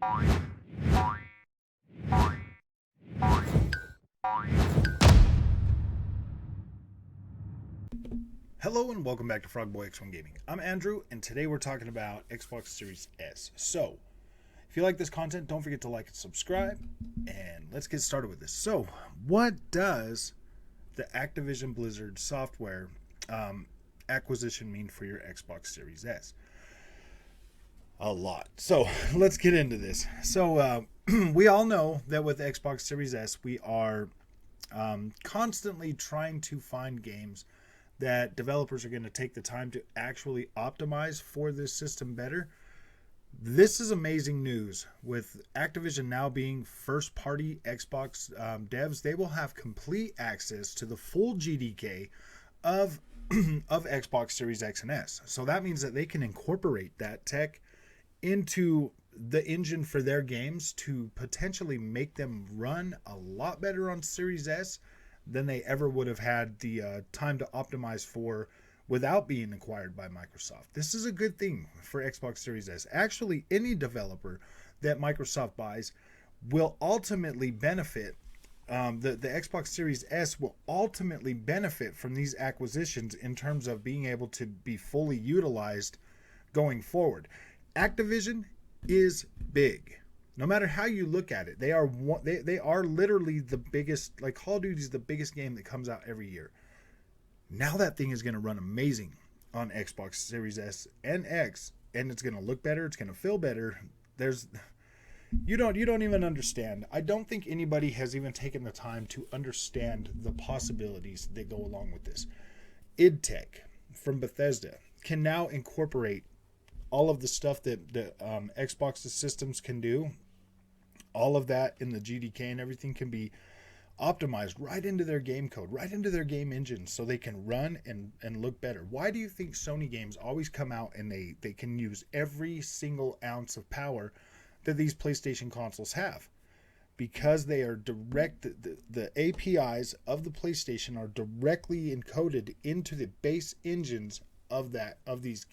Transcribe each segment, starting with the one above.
Hello and welcome back to Frogboy X1 Gaming. I'm Andrew, and today we're talking about Xbox Series S. So, if you like this content, don't forget to like and subscribe, and let's get started with this. So, what does the Activision Blizzard software acquisition mean for your Xbox Series S? A lot. So, let's get into this. So, we all know that with Xbox Series S, we are constantly trying to find games that developers are going to take the time to actually optimize for this system better. This is amazing news. With Activision now being first-party Xbox devs, they will have complete access to the full GDK of Xbox Series X and S. So that means that they can incorporate that tech into the engine for their games to potentially make them run a lot better on Series S than they ever would have had the time to optimize for without being acquired by Microsoft. This is a good thing for Xbox Series S. Actually, any developer that Microsoft buys will ultimately benefit. The Xbox Series S will ultimately benefit from these acquisitions in terms of being able to be fully utilized going forward. Activision is big. No matter how you look at it, they are literally the biggest. Like Call of Duty is the biggest game that comes out every year. Now that thing is going to run amazing on Xbox Series S and X, and it's going to look better. It's going to feel better. You don't even understand. I don't think anybody has even taken the time to understand the possibilities that go along with this. id Tech from Bethesda can now incorporate all of the stuff that Xbox's systems can do. All of that in the GDK and everything can be optimized right into their game code, right into their game engine, so they can run and look better. Why do you think Sony games always come out and they can use every single ounce of power that these PlayStation consoles have? Because they are direct, the APIs of the PlayStation are directly encoded into the base engines of these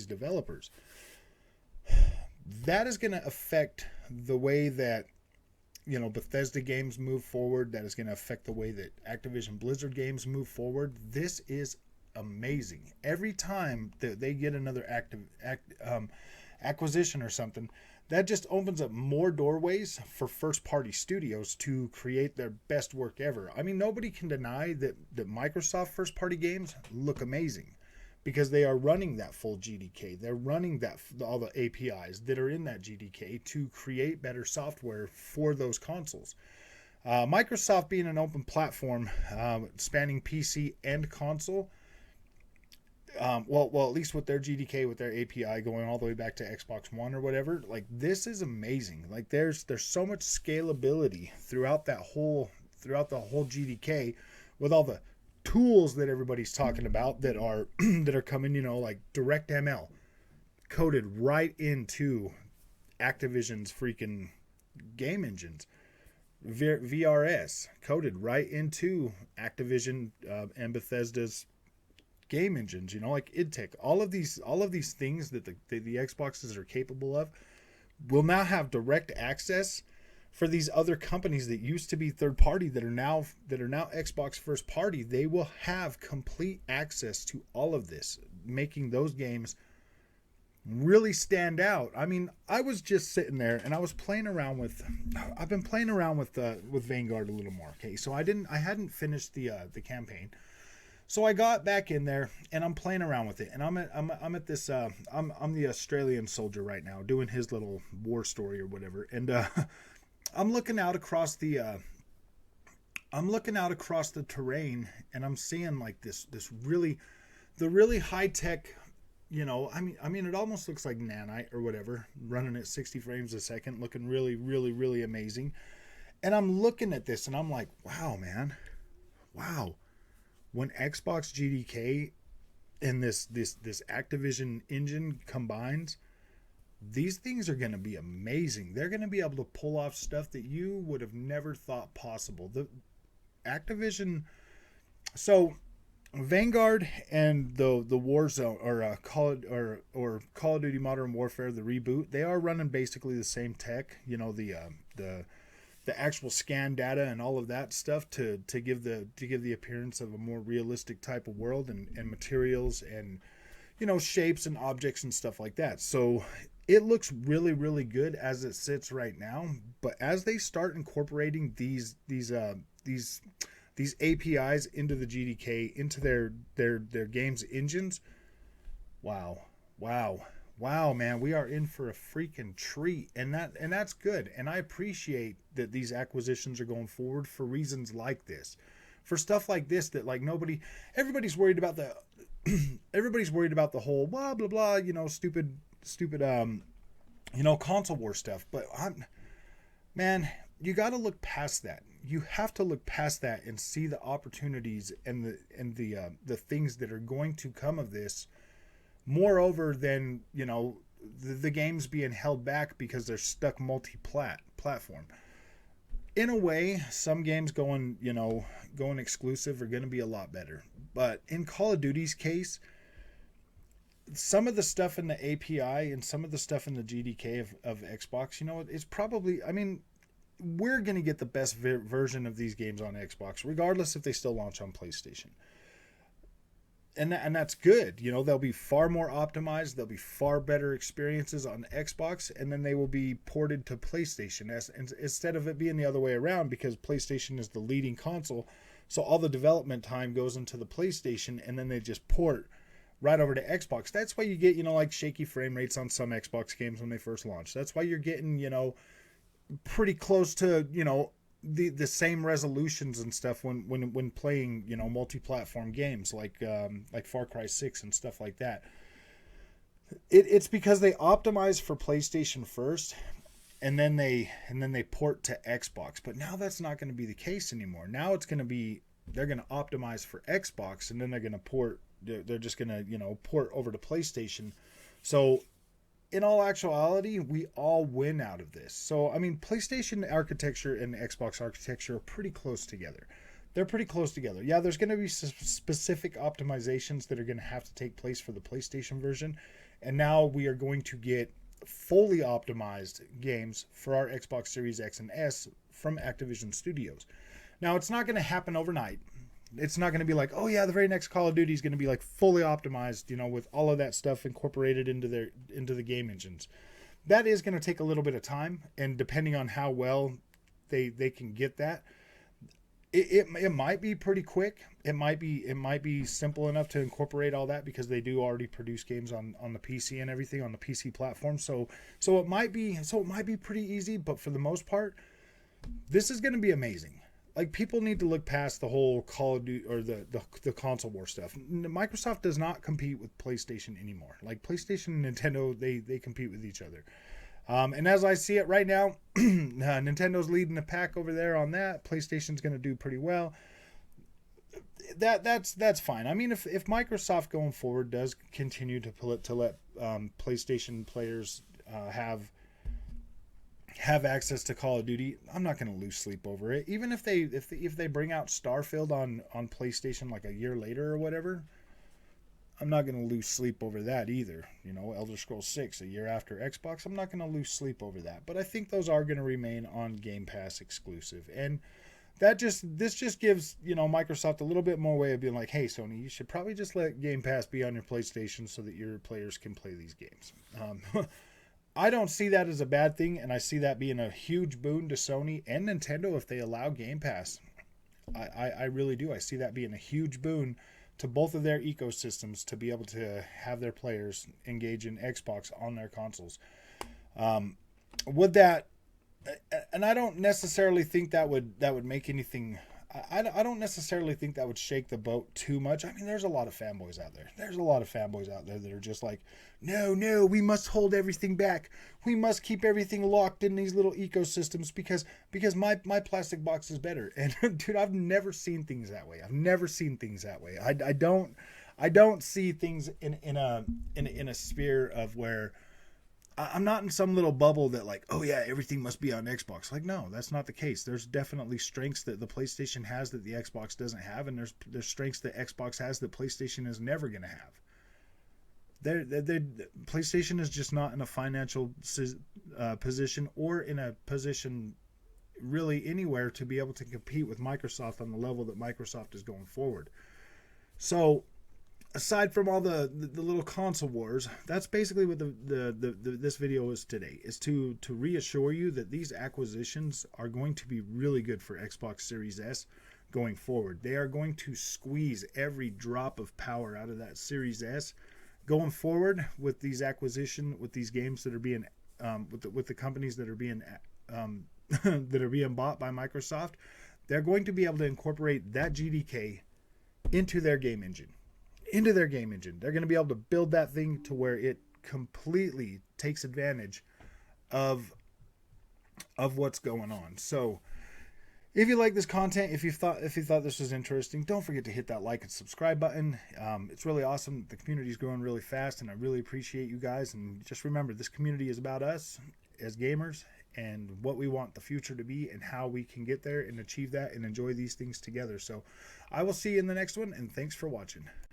developers. That is going to affect the way that Bethesda games move forward. That is going to affect the way that Activision Blizzard games move forward. This is amazing. Every time that they get another acquisition or something, that just opens up more doorways for first-party studios to create their best work ever. I mean, nobody can deny that Microsoft first-party games look amazing, because they are running that full GDK. They're running all the APIs that are in that GDK to create better software for those consoles. Microsoft being an open platform spanning PC and console, well, at least with their GDK, with their API going all the way back to Xbox One or whatever, like this is amazing. Like there's so much scalability throughout the whole GDK with all the tools that everybody's talking about that are coming, like DirectML coded right into Activision's freaking game engines, VRS coded right into Activision and Bethesda's game engines, like id Tech. All of these things that the Xboxes are capable of will now have direct access for these other companies that used to be third party that are now Xbox first party. They will have complete access to all of this, making those games really stand out. I mean, I was just sitting there and I was playing around with. I've been playing around with Vanguard a little more. Okay, so I hadn't finished the campaign, so I got back in there and I'm playing around with it. And I'm at this. I'm the Australian soldier right now doing his little war story or whatever, and I'm looking out across the terrain, and I'm seeing like the really high tech, I mean it almost looks like nanite or whatever, running at 60 frames a second, looking really, really, really amazing. And I'm looking at this and I'm like, wow, man. Wow. When Xbox GDK and this Activision engine combines, these things are going to be amazing. They're going to be able to pull off stuff that you would have never thought possible. The Activision. So Vanguard and the Warzone or Call of Duty Modern Warfare, the reboot, they are running basically the same tech. The actual scan data and all of that stuff to give the appearance of a more realistic type of world and materials and shapes and objects and stuff like that. So it looks really, really good as it sits right now. But as they start incorporating these APIs into the GDK, into their games engines, wow, man, we are in for a freaking treat, and that's good. And I appreciate that these acquisitions are going forward for reasons like this, for stuff like this that like everybody's worried about everybody's worried about the whole blah blah blah, stupid console war stuff. But man, you got to look past that. You have to look past that and see the opportunities and the things that are going to come of this. Moreover than the games being held back because they're stuck multi-platform. In a way, some games going exclusive are going to be a lot better. But in Call of Duty's case, some of the stuff in the API and some of the stuff in the GDK of Xbox, it's probably, we're going to get the best version of these games on Xbox, regardless if they still launch on PlayStation. And that's good. They'll be far more optimized. There'll be far better experiences on Xbox, and then they will be ported to PlayStation instead of it being the other way around, because PlayStation is the leading console. So all the development time goes into the PlayStation, and then they just port right over to Xbox. That's why you get, like shaky frame rates on some Xbox games when they first launch. That's why you're getting, pretty close to, the same resolutions and stuff when playing multi-platform games like Far Cry 6 and stuff like that. It's because they optimize for PlayStation first, and then they port to Xbox. But now that's not going to be the case anymore. Now it's going to be, they're going to optimize for Xbox, and then they're going to port. They're just going to port over to PlayStation. So in all actuality, we all win out of this. So, PlayStation architecture and Xbox architecture are pretty close together. They're pretty close together. Yeah, there's going to be specific optimizations that are going to have to take place for the PlayStation version. And now we are going to get fully optimized games for our Xbox Series X and S from Activision Studios. Now, it's not going to happen overnight. It's not going to be like, oh yeah, the very next Call of Duty is going to be like fully optimized, with all of that stuff incorporated into the game engines. That is going to take a little bit of time, and depending on how well they can get that, it might be pretty quick. It might be simple enough to incorporate all that, because they do already produce games on the PC and everything on the PC platform. So it might be pretty easy, but for the most part, this is going to be amazing. Like, people need to look past the whole Call of Duty or the console war stuff. Microsoft does not compete with PlayStation anymore. Like, PlayStation and Nintendo, they compete with each other. And as I see it right now, Nintendo's leading the pack over there on that. PlayStation's going to do pretty well. That's fine. If Microsoft going forward does continue to let PlayStation players have access to Call of Duty, I'm not going to lose sleep over it. Even if they bring out Starfield on PlayStation like a year later or whatever, I'm not going to lose sleep over that either. Elder Scrolls 6 a year after Xbox, I'm not going to lose sleep over that. But I think those are going to remain on Game Pass exclusive. And this just gives, Microsoft a little bit more way of being like, hey, Sony, you should probably just let Game Pass be on your PlayStation so that your players can play these games. I don't see that as a bad thing, and I see that being a huge boon to Sony and Nintendo if they allow Game Pass. I really do. I see that being a huge boon to both of their ecosystems to be able to have their players engage in Xbox on their consoles. Would that, and I don't necessarily think that would make anything. I don't necessarily think that would shake the boat too much. There's a lot of fanboys out there. There's a lot of fanboys out there that are just like, no, we must hold everything back. We must keep everything locked in these little ecosystems because my plastic box is better. And dude, I've never seen things that way. I don't see things in a sphere of where I'm not in some little bubble that like, oh yeah, everything must be on Xbox. Like, no, that's not the case. There's definitely strengths that the PlayStation has that the Xbox doesn't have, and there's strengths that Xbox has that PlayStation is never going to have. PlayStation is just not in a financial position or in a position really anywhere to be able to compete with Microsoft on the level that Microsoft is going forward. So aside from all the little console wars, that's basically what this video is today, is to reassure you that these acquisitions are going to be really good for Xbox Series S going forward. They are going to squeeze every drop of power out of that Series S going forward with these acquisition, with these games that are being with the companies that are being that are being bought by Microsoft. They're going to be able to incorporate that GDK into their game engine. They're going to be able to build that thing to where it completely takes advantage of what's going on. So if you like this content, if you thought this was interesting, don't forget to hit that like and subscribe button. It's really awesome. The community is growing really fast, and I really appreciate you guys. And just remember, this community is about us as gamers and what we want the future to be and how we can get there and achieve that and enjoy these things together. So I will see you in the next one, and thanks for watching.